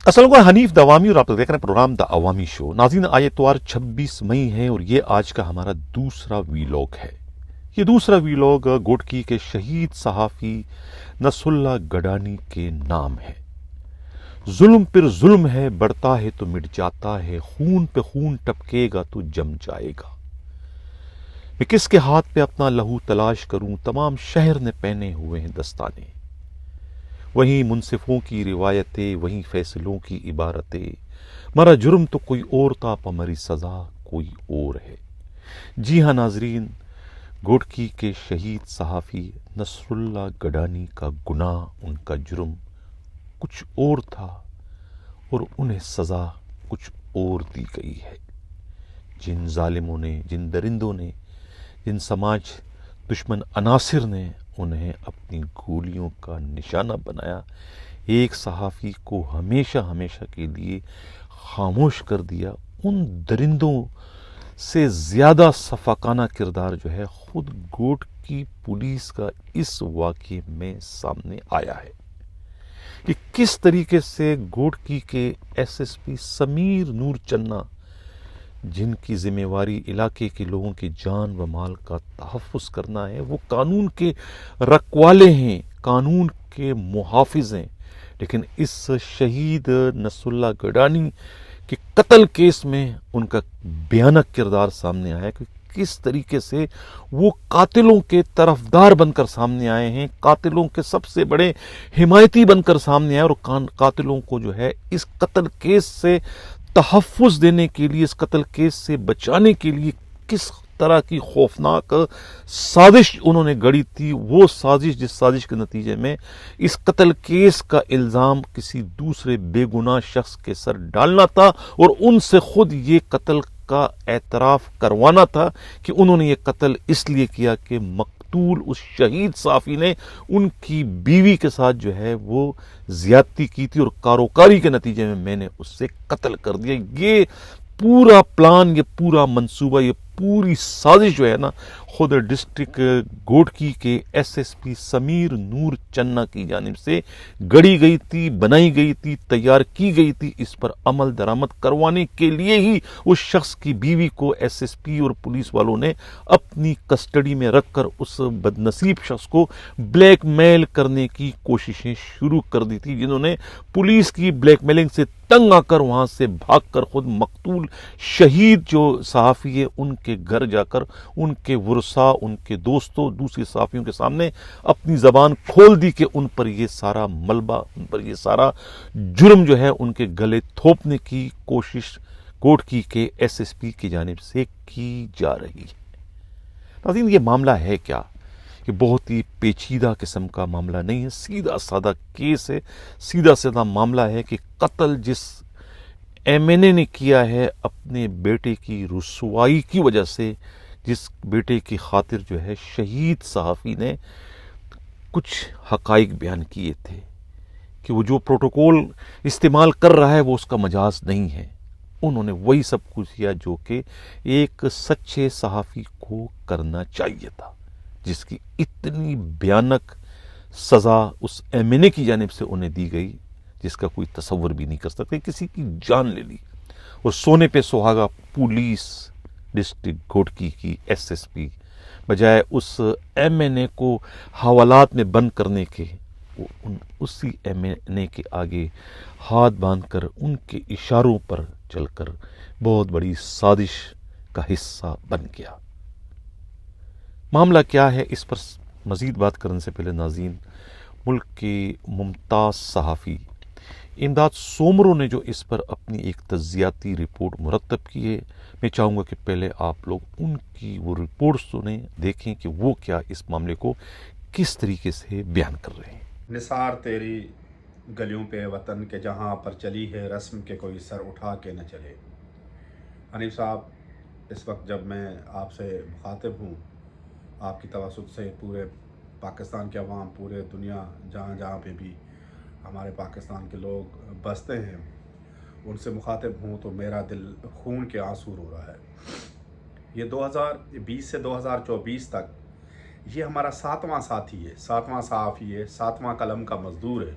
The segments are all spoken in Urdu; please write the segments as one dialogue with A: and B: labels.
A: السلام علیکم، حنیف دوامی اور آپ دیکھ رہے ہیں پروگرام دا عوامی شو۔ ناظرین، آج اتوار 26 مئی ہے اور یہ آج کا ہمارا دوسرا ویلاگ ہے۔ یہ دوسرا ویلاگ گوٹکی کے شہید صحافی نصر اللہ گڈانی کے نام ہے۔ ظلم پر ظلم ہے، بڑھتا ہے تو مٹ جاتا ہے، خون پہ خون ٹپکے گا تو جم جائے گا۔ میں کس کے ہاتھ پہ اپنا لہو تلاش کروں، تمام شہر نے پہنے ہوئے ہیں دستانے۔ وہیں منصفوں کی روایتیں، وہیں فیصلوں کی عبارتیں، مرا جرم تو کوئی اور تھا، پمری سزا کوئی اور ہے۔ جی ہاں ناظرین، گوٹکی کے شہید صحافی نصر اللہ گڈانی کا گناہ، ان کا جرم کچھ اور تھا اور انہیں سزا کچھ اور دی گئی ہے۔ جن ظالموں نے، جن درندوں نے، جن سماج دشمن عناصر نے انہیں اپنی گولیوں کا نشانہ بنایا، ایک صحافی کو ہمیشہ ہمیشہ کے لیے خاموش کر دیا، ان درندوں سے زیادہ صفاقانہ کردار جو ہے خود گوٹکی پولیس کا اس واقعے میں سامنے آیا ہے کہ کس طریقے سے گوٹکی کے ایس ایس پی سمیر نور چنّا، جن کی ذمہ واری علاقے کے لوگوں کے جان و مال کا تحفظ کرنا ہے، وہ قانون کے رکھوالے ہیں، قانون کے محافظ ہیں، لیکن اس شہید نصر اللہ گڈانی کے قتل کیس میں ان کا بھیانک کردار سامنے آیا کہ کس طریقے سے وہ قاتلوں کے طرفدار بن کر سامنے آئے ہیں، قاتلوں کے سب سے بڑے حمایتی بن کر سامنے آئے، اور قاتلوں کو جو ہے اس قتل کیس سے تحفظ دینے کے لیے، اس قتل کیس سے بچانے کے لیے کس طرح کی خوفناک سازش انہوں نے گڑی تھی۔ وہ سازش، جس سازش کے نتیجے میں اس قتل کیس کا الزام کسی دوسرے بے گناہ شخص کے سر ڈالنا تھا اور ان سے خود یہ قتل کا اعتراف کروانا تھا کہ انہوں نے یہ قتل اس لیے کیا کہ مقتول اس شہید صحافی نے ان کی بیوی کے ساتھ جو ہے وہ زیادتی کی تھی، اور کاروکاری کے نتیجے میں نے اس سے قتل کر دیا۔ یہ پورا پلان، یہ پورا منصوبہ، یہ پوری سازش جو ہے نا، خود ڈسٹرکٹ گوٹکی کے ایس ایس پی سمیر نور چنّا کی جانب سے گڑی گئی تھی، بنائی گئی تھی، تیار کی گئی تھی۔ اس پر عمل درآمد کروانے کے لیے ہی اس شخص کی بیوی کو ایس ایس پی اور پولیس والوں نے اپنی کسٹڈی میں رکھ کر اس بد نصیب شخص کو بلیک میل کرنے کی کوششیں شروع کر دی تھی، جنہوں نے پولیس کی بلیک میلنگ سے تنگ آ کر وہاں سے بھاگ کر خود مقتول شہید جو صحافی ہے ان کے گھر جا کر ان کے ورثاء، ان کے دوستوں، دوسرے صحافیوں کے سامنے اپنی زبان کھول دی کہ ان پر یہ سارا ملبہ، ان پر یہ سارا جرم جو ہے ان کے گلے تھوپنے کی کوشش گوٹکی کے ایس ایس پی کی جانب سے کی جا رہی ہے۔ ناظرین، یہ معاملہ ہے کیا؟ کہ بہت ہی پیچیدہ قسم کا معاملہ نہیں ہے، سیدھا سادہ کیس ہے، سیدھا سادہ معاملہ ہے کہ قتل جس ایم این اے نے کیا ہے اپنے بیٹے کی رسوائی کی وجہ سے، جس بیٹے کی خاطر جو ہے شہید صحافی نے کچھ حقائق بیان کیے تھے کہ وہ جو پروٹوکول استعمال کر رہا ہے وہ اس کا مجاز نہیں ہے، انہوں نے وہی سب کچھ کیا جو کہ ایک سچے صحافی کو کرنا چاہیے تھا، جس کی اتنی بھیانک سزا اس ایم این اے کی جانب سے انہیں دی گئی جس کا کوئی تصور بھی نہیں کر سکتے، کسی کی جان لے لی۔ اور سونے پہ سہاگا پولیس ڈسٹرکٹ گوٹکی کی ایس ایس پی بجائے اس ایم این اے کو حوالات میں بند کرنے کے، اسی ایم این اے کے آگے ہاتھ باندھ کر ان کے اشاروں پر چل کر بہت بڑی سازش کا حصہ بن گیا۔ معاملہ کیا ہے، اس پر مزید بات کرنے سے پہلے ناظرین، ملک کے ممتاز صحافی امداد سومرو نے جو اس پر اپنی ایک تجزیاتی رپورٹ مرتب کی ہے، میں چاہوں گا کہ پہلے آپ لوگ ان کی وہ رپورٹ سنیں، دیکھیں کہ وہ کیا اس معاملے کو کس طریقے سے بیان کر رہے ہیں۔
B: نثار تیری گلیوں پہ وطن کے جہاں پر چلی ہے رسم کے کوئی سر اٹھا کے نہ چلے۔ حنیف صاحب، اس وقت جب میں آپ سے مخاطب ہوں، آپ کی توسط سے پورے پاکستان کے عوام، پورے دنیا جہاں جہاں پہ بھی ہمارے پاکستان کے لوگ بستے ہیں، ان سے مخاطب ہوں تو میرا دل خون کے آنسو رو رہا ہے۔ یہ 2020 سے 2024 تک یہ ہمارا 7واں ساتھی ہے، 7واں صحافی ہے، 7واں قلم کا مزدور ہے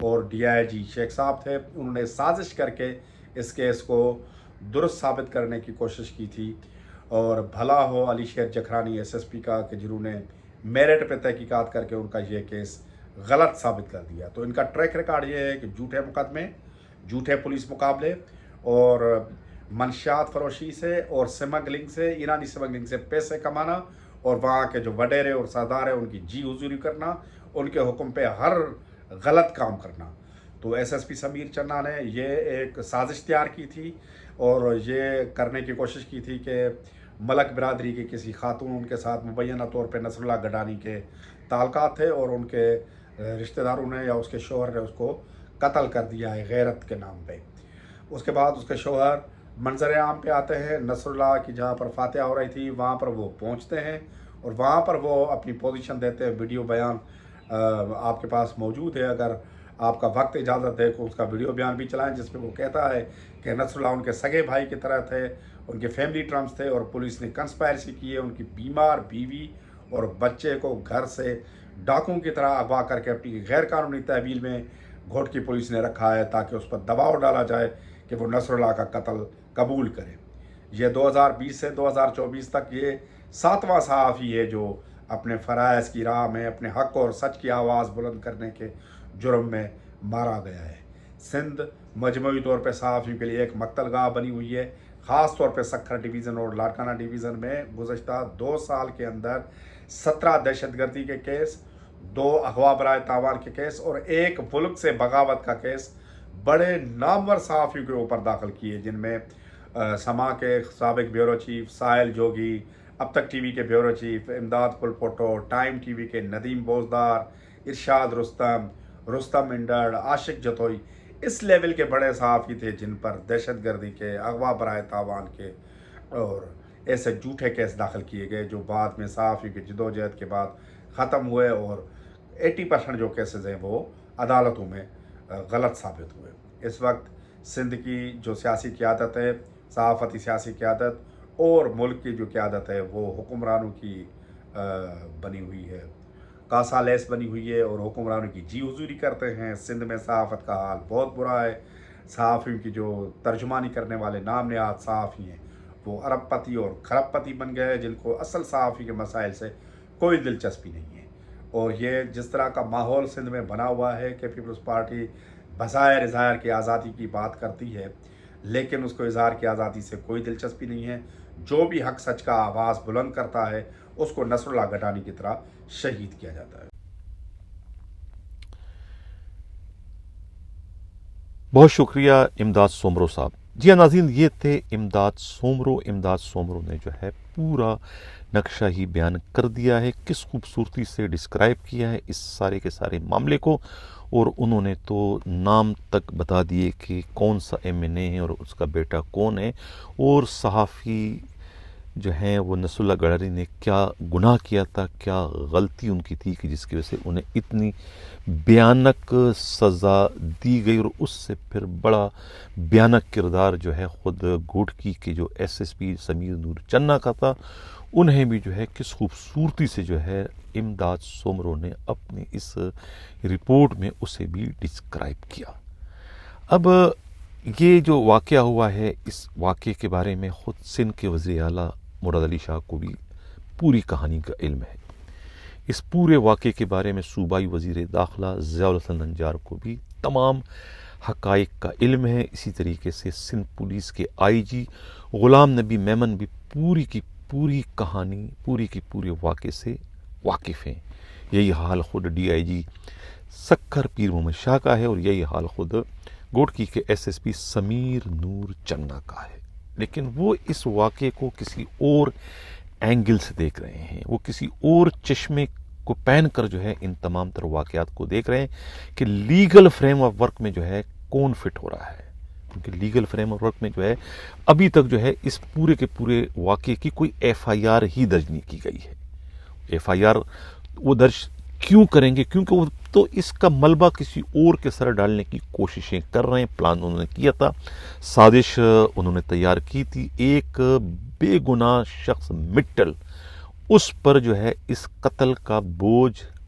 B: اور DIG شیخ صاحب تھے. انہوں نے سازش کر کے اس کیس کو درست ثابت کرنے کی کوشش کی تھی. اور بھلا ہو علی شیر جکھرانی SSP کا کہ جنہوں نے میرٹ پہ تحقیقات کر کے ان کا یہ کیس غلط ثابت کر دیا. تو ان کا ٹریک ریکارڈ یہ ہے کہ جھوٹے مقدمے، جھوٹے پولیس مقابلے اور منشیات فروشی سے اور سمگلنگ سے، ایرانی سمگلنگ سے پیسے کمانا اور وہاں کے جو وڈیرے اور سردار ہیں ان کی جی حضوری کرنا، ان کے حکم پہ ہر غلط کام کرنا. تو SSP سمیر چنّا نے یہ ایک سازش تیار کی تھی اور یہ کرنے کی کوشش کی تھی کہ ملک برادری کی کسی خاتون کے ساتھ مبینہ طور پہ نصر اللہ گڈانی کے تعلقات تھے اور ان کے رشتہ داروں نے یا اس کے شوہر نے اس کو قتل کر دیا ہے غیرت کے نام پہ. اس کے بعد اس کے شوہر منظر عام پہ آتے ہیں. نصر اللہ کی جہاں پر فاتحہ ہو رہی تھی وہاں پر وہ پہنچتے ہیں اور وہاں پر وہ اپنی پوزیشن دیتے ہیں. ویڈیو بیان آپ کے پاس موجود ہے، اگر آپ کا وقت اجازت دے تو اس کا ویڈیو بیان بھی چلائیں جس پہ وہ کہتا ہے کہ نصر اللہ ان کے سگے بھائی کی طرح تھے، ان کے فیملی ٹرمز تھے اور پولیس نے کنسپائرسی کی ہے. ان کی بیمار بیوی اور بچے کو گھر سے ڈاکوں کی طرح اغوا کر کے اپنی غیر قانونی تحویل میں گھوٹ کی پولیس نے رکھا ہے تاکہ اس پر دباؤ ڈالا جائے کہ وہ نصر اللہ کا قتل قبول کرے. یہ 2020 سے 2024 تک یہ 7واں صحافی ہے جو اپنے فرائض کی راہ میں اپنے حق اور سچ کی آواز بلند کرنے کے جرم میں مارا گیا ہے. سندھ مجموعی طور پہ صحافیوں کے لیے ایک مقتل گاہ بنی ہوئی ہے. خاص طور پہ سکھر ڈویژن اور لاڑکانہ ڈویژن میں گزشتہ 2 سال کے اندر 17 دہشت گردی کے کیس، 2 اغوا برائے تاوان کے کیس اور 1 ملک سے بغاوت کا کیس بڑے نامور صحافیوں کے اوپر داخل کیے، جن میں سما کے سابق بیورو چیف ساحل جوگی، اب تک ٹی وی کے بیورو چیف امداد پلپوٹو، ٹائم ٹی وی کے ندیم بوزدار، ارشاد رستم انڈڑ، عاشق جتوئی، اس لیول کے بڑے صحافی تھے جن پر دہشت گردی کے، اغوا برائے تاوان کے اور ایسے جھوٹے کیس داخل کیے گئے جو بعد میں صحافی کی جدوجہد کے بعد ختم ہوئے اور 80% جو کیسز ہیں وہ عدالتوں میں غلط ثابت ہوئے. اس وقت سندھ کی جو سیاسی قیادت ہے، صحافتی سیاسی قیادت اور ملک کی جو قیادت ہے وہ حکمرانوں کی بنی ہوئی ہے، کاسا لیس بنی ہوئی ہے اور حکمرانوں کی جی حضوری کرتے ہیں. سندھ میں صحافت کا حال بہت برا ہے. صحافیوں کی جو ترجمانی کرنے والے نام نہاد صحافی ہیں وہ ارب پتی اور کھرب پتی بن گئے ہیں جن کو اصل صحافی کے مسائل سے کوئی دلچسپی نہیں ہے. اور یہ جس طرح کا ماحول سندھ میں بنا ہوا ہے کہ پیپلز پارٹی بظاہر اظہار کی آزادی کی بات کرتی ہے لیکن اس کو اظہار کی آزادی سے کوئی دلچسپی نہیں ہے. جو بھی حق سچ کا آواز بلند کرتا ہے اس کو نصر اللہ گڈانی کی طرح شہید کیا جاتا ہے.
A: بہت شکریہ امداد سومرو صاحب. جی ناظرین، یہ تھے امداد سومرو. امداد سومرو نے جو ہے پورا نقشہ ہی بیان کر دیا ہے، کس خوبصورتی سے ڈسکرائب کیا ہے اس سارے کے سارے معاملے کو، اور انہوں نے تو نام تک بتا دیے کہ کون سا MNA ہے اور اس کا بیٹا کون ہے، اور صحافی جو ہیں وہ نصر اللہ گڈانی نے کیا گناہ کیا تھا، کیا غلطی ان کی تھی کہ جس کی وجہ سے انہیں اتنی بھیانک سزا دی گئی، اور اس سے پھر بڑا بھیانک کردار جو ہے خود گھوٹکی کے جو SSP سمیر نور چنّا کا تھا. انہیں بھی جو ہے کس خوبصورتی سے جو ہے امداد سومرو نے اپنی اس رپورٹ میں اسے بھی ڈسکرائب کیا. اب یہ جو واقعہ ہوا ہے، اس واقعے کے بارے میں خود سندھ کے وزیر اعلیٰ مراد علی شاہ کو بھی پوری کہانی کا علم ہے. اس پورے واقعے کے بارے میں صوبائی وزیر داخلہ ضیاء الحسن نجار کو بھی تمام حقائق کا علم ہے. اسی طریقے سے سندھ پولیس کے IG غلام نبی میمن بھی پوری کی پوری کہانی، پوری کی پورے واقعے سے واقف ہیں. یہی حال خود DIG سکھر پیر محمد شاہ کا ہے اور یہی حال خود گھوٹکی کے SSP سمیر نور چنّا کا ہے. لیکن وہ اس واقعے کو کسی اور اینگل سے دیکھ رہے ہیں، وہ کسی اور چشمے کو پہن کر جو ہے ان تمام تر واقعات کو دیکھ رہے ہیں کہ لیگل فریم آف ورک میں جو ہے کون فٹ ہو رہا ہے. کیونکہ لیگل فریم آف ورک میں جو ہے ابھی تک جو ہے اس پورے کے پورے واقعے کی کوئی FIR ہی درج نہیں کی گئی ہے. FIR وہ درج کیوں کریں گے؟ کیونکہ وہ تو اس کا ملبہ کسی اور کے سر ڈالنے کی کوششیں کر رہے ہیں. پلان انہوں نے کیا تھا، سازش انہوں نے تیار کی تھی. ایک بے گناہ شخص مٹل، اس پر جو ہے اس قتل کا بوجھ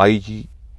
A: IG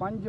C: 5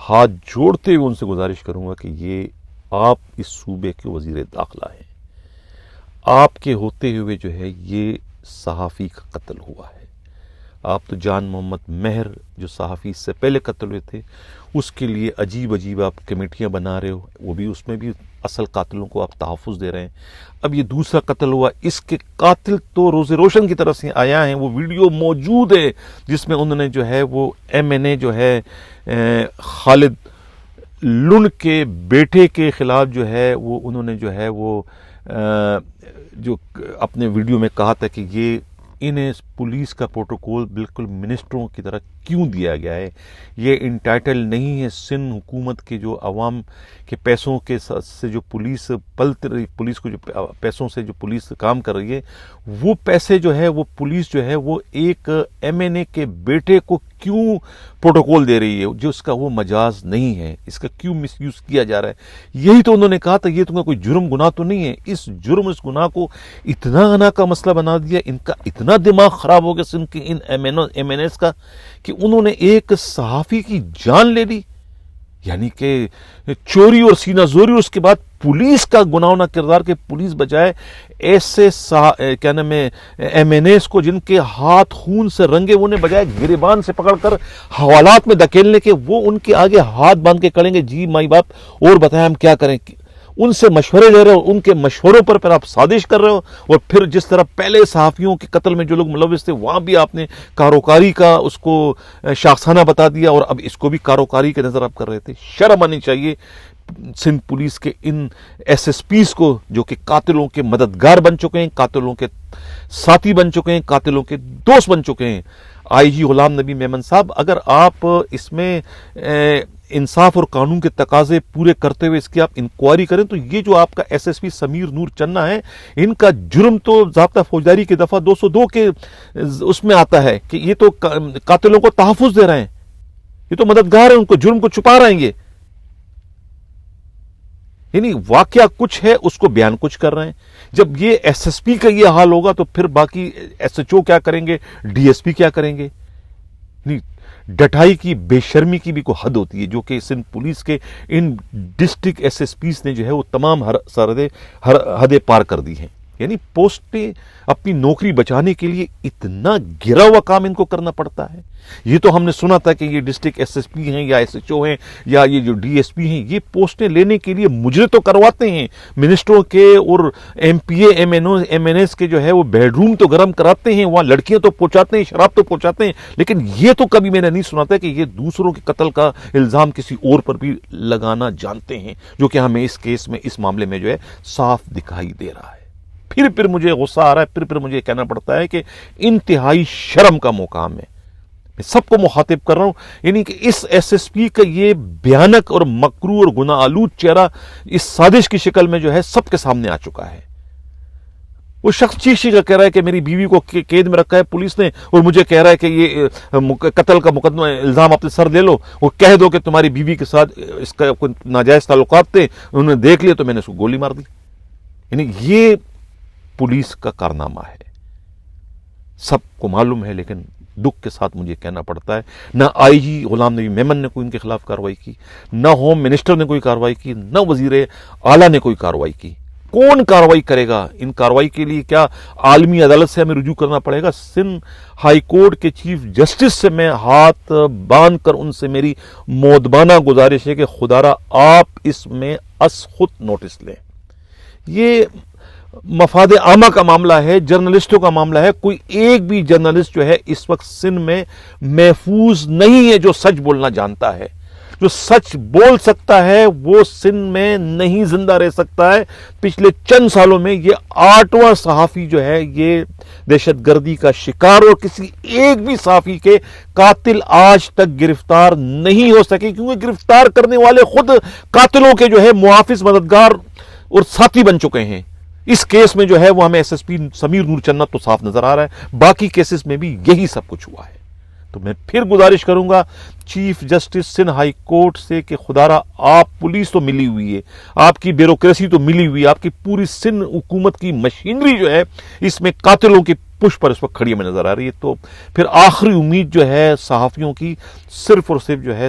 A: ہاتھ جوڑتے ہوئے ان سے گزارش کروں گا کہ یہ آپ اس صوبے کے وزیر داخلہ ہیں، آپ کے ہوتے ہوئے جو ہے یہ صحافی کا قتل ہوا ہے. آپ تو جان محمد مہر جو صحافی اس سے پہلے قتل ہوئے تھے اس کے لیے عجیب عجیب آپ کمیٹیاں بنا رہے ہو، وہ بھی اس میں بھی اصل قاتلوں کو آپ تحفظ دے رہے ہیں. اب یہ دوسرا قتل ہوا، اس کے قاتل تو روز روشن کی طرف سے آیا ہیں. وہ ویڈیو موجود ہے جس میں انہوں نے جو ہے وہ MNA جو ہے خالد لن کے بیٹے کے خلاف جو ہے وہ انہوں نے جو ہے وہ جو اپنے ویڈیو میں کہا تھا کہ یہ انہیں پولیس کا پروٹوکول بالکل منسٹروں کی طرح کیوں دیا گیا ہے، یہ انٹائٹل نہیں ہے سندھ حکومت کے جو عوام کے پیسوں کے سے جو پولیس پلت رہی، پولیس کو جو پیسوں سے جو پولیس کام کر رہی ہے، وہ پیسے جو ہے وہ پولیس جو ہے وہ ایک MNA کے بیٹے کو کیوں پروٹوکول دے رہی ہے، جو اس کا وہ مجاز نہیں ہے، اس کا کیوں مس یوز کیا جا رہا ہے. یہی تو انہوں نے کہا تھا یہ تمہیں کوئی جرم گناہ تو نہیں ہے. اس جرم اس گناہ کو اتنا گناہ کا مسئلہ بنا دیا، ان کا اتنا دماغ خراب ہو گیا سندھ کے ان MNAs کا کہ انہوں نے ایک صحافی کی جان لے لی. یعنی کہ چوری اور سینہ زوری، اور اس کے بعد پولیس کا گناہونہ کردار کے پولیس بجائے ایسے کیا نام ہے MNAs کو جن کے ہاتھ خون سے رنگے، انہیں بجائے گریبان سے پکڑ کر حوالات میں دھکیلنے کے، وہ ان کے آگے ہاتھ باندھ کے کھڑیں گے جی مائی باپ اور بتائیں ہم کیا کریں. ان سے مشورے لے رہے ہو، ان کے مشوروں پر پھر آپ سازش کر رہے ہو، اور پھر جس طرح پہلے صحافیوں کے قتل میں جو لوگ ملوث تھے وہاں بھی آپ نے کاروکاری کا اس کو شاخسانہ بتا دیا، اور اب اس کو بھی کاروکاری کے نظر آپ کر رہے تھے. شرم آنی چاہیے سندھ پولیس کے ان SSPs کو جو کہ قاتلوں کے مددگار بن چکے ہیں، قاتلوں کے ساتھی بن چکے ہیں، قاتلوں کے دوست بن چکے ہیں. IG غلام نبی میمن صاحب، اگر آپ اس میں انصاف اور قانون کے تقاضے پورے کرتے ہوئے اس کی آپ انکوائری کریں تو یہ جو آپ کا SSP سمیر نور چنا ہے، ان کا جرم تو ضابطہ فوجداری کی دفعہ 202 کے اس میں آتا ہے کہ یہ تو قاتلوں کو تحفظ دے رہے ہیں، یہ تو مددگار ہیں، ان کو جرم کو چھپا رہے ہیں. یہ یعنی واقعہ کچھ ہے، اس کو بیان کچھ کر رہے ہیں. جب یہ SSP کا یہ حال ہوگا تو پھر باقی SHO کیا کریں گے، DSP کیا کریں گے. ڈٹائی کی، بے شرمی کی بھی کوئی حد ہوتی ہے، جو کہ سندھ پولیس کے ان ڈسٹرکٹ SSPs نے جو ہے وہ تمام حدیں پار کر دی ہیں. یعنی پوسٹیں اپنی نوکری بچانے کے لیے اتنا گرا ہوا کام ان کو کرنا پڑتا ہے. یہ تو ہم نے سنا تھا کہ یہ ڈسٹرکٹ SSP ہیں یا SHO ہیں یا یہ جو DSP ہیں، یہ پوسٹیں لینے کے لیے مجرے تو کرواتے ہیں منسٹروں کے، اور MPA MNAs کے جو ہے وہ بیڈ روم تو گرم کراتے ہیں، وہاں لڑکیاں تو پہنچاتے ہیں، شراب تو پہنچاتے ہیں، لیکن یہ تو کبھی میں نے نہیں سنا تھا کہ یہ دوسروں کے قتل کا الزام کسی اور پر بھی لگانا جانتے ہیں، جو کہ ہمیں اس کیس میں، اس معاملے میں جو ہے صاف دکھائی دے رہا ہے. پھر مجھے غصہ آ رہا ہے، پھر مجھے کہنا پڑتا ہے کہ انتہائی شرم کا مقام ہے. میں سب کو مخاطب کر رہا ہوں، یعنی کہ اس SSP کا یہ بھیانک اور مکروہ اور گناہ آلود چہرہ اس سازش کی شکل میں جو ہے سب کے سامنے آ چکا ہے. وہ شخص چیخ کر کہہ رہا ہے کہ میری بیوی کو قید میں رکھا ہے پولیس نے، اور مجھے کہہ رہا ہے کہ یہ قتل کا مقدمہ الزام اپنے سر لے لو، وہ کہہ دو کہ تمہاری بیوی کے ساتھ اس کا کوئی ناجائز تعلقات تھے، انہوں نے دیکھ لیا تو میں نے اس کو گولی مار دی. یعنی یہ پولیس کا کارنامہ ہے، سب کو معلوم ہے، لیکن دکھ کے ساتھ مجھے کہنا پڑتا ہے نہ IG غلام نبی میمن نے کوئی ان کے خلاف کارروائی کی، نہ ہوم منسٹر نے کوئی کارروائی کی، نہ وزیر اعلیٰ نے کوئی کارروائی کی. کون کارروائی کرے گا؟ ان کارروائی کے لیے کیا عالمی عدالت سے ہمیں رجوع کرنا پڑے گا؟ سندھ ہائی کورٹ کے چیف جسٹس سے میں ہاتھ باندھ کر ان سے میری مؤدبانہ گزارش ہے کہ خدا را آپ اس میں از خود نوٹس لیں. یہ مفاد عامہ کا معاملہ ہے، جرنلسٹوں کا معاملہ ہے. کوئی ایک بھی جرنلسٹ جو ہے اس وقت سندھ میں محفوظ نہیں ہے جو سچ بولنا جانتا ہے. جو سچ بول سکتا ہے وہ سندھ میں نہیں زندہ رہ سکتا ہے. پچھلے چند سالوں میں یہ 8واں صحافی جو ہے یہ دہشت گردی کا شکار، اور کسی ایک بھی صحافی کے قاتل آج تک گرفتار نہیں ہو سکے، کیونکہ گرفتار کرنے والے خود قاتلوں کے جو ہے محافظ، مددگار اور ساتھی بن چکے ہیں. اس کیس میں جو ہے وہ ہمیں SSP سمیر نور چنا تو صاف نظر آ رہا ہے، باقی کیسز میں بھی یہی سب کچھ ہوا ہے. تو میں پھر گزارش کروں گا chief justice Sindh high court سے کہ خدا را آپ، پولیس تو ملی ہوئی ہے، آپ کی بیوروکریسی تو ملی ہوئی ہے، آپ کی پوری سندھ حکومت کی مشینری جو ہے اس میں قاتلوں کی پش پر اس وقت کھڑی ہمیں نظر آ رہی ہے. تو پھر آخری امید جو ہے صحافیوں کی صرف اور صرف جو ہے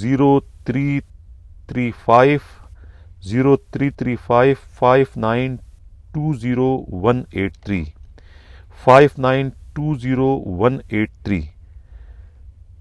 A: 0335 5920 183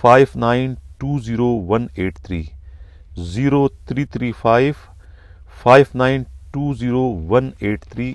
A: 5920 183 0335 5920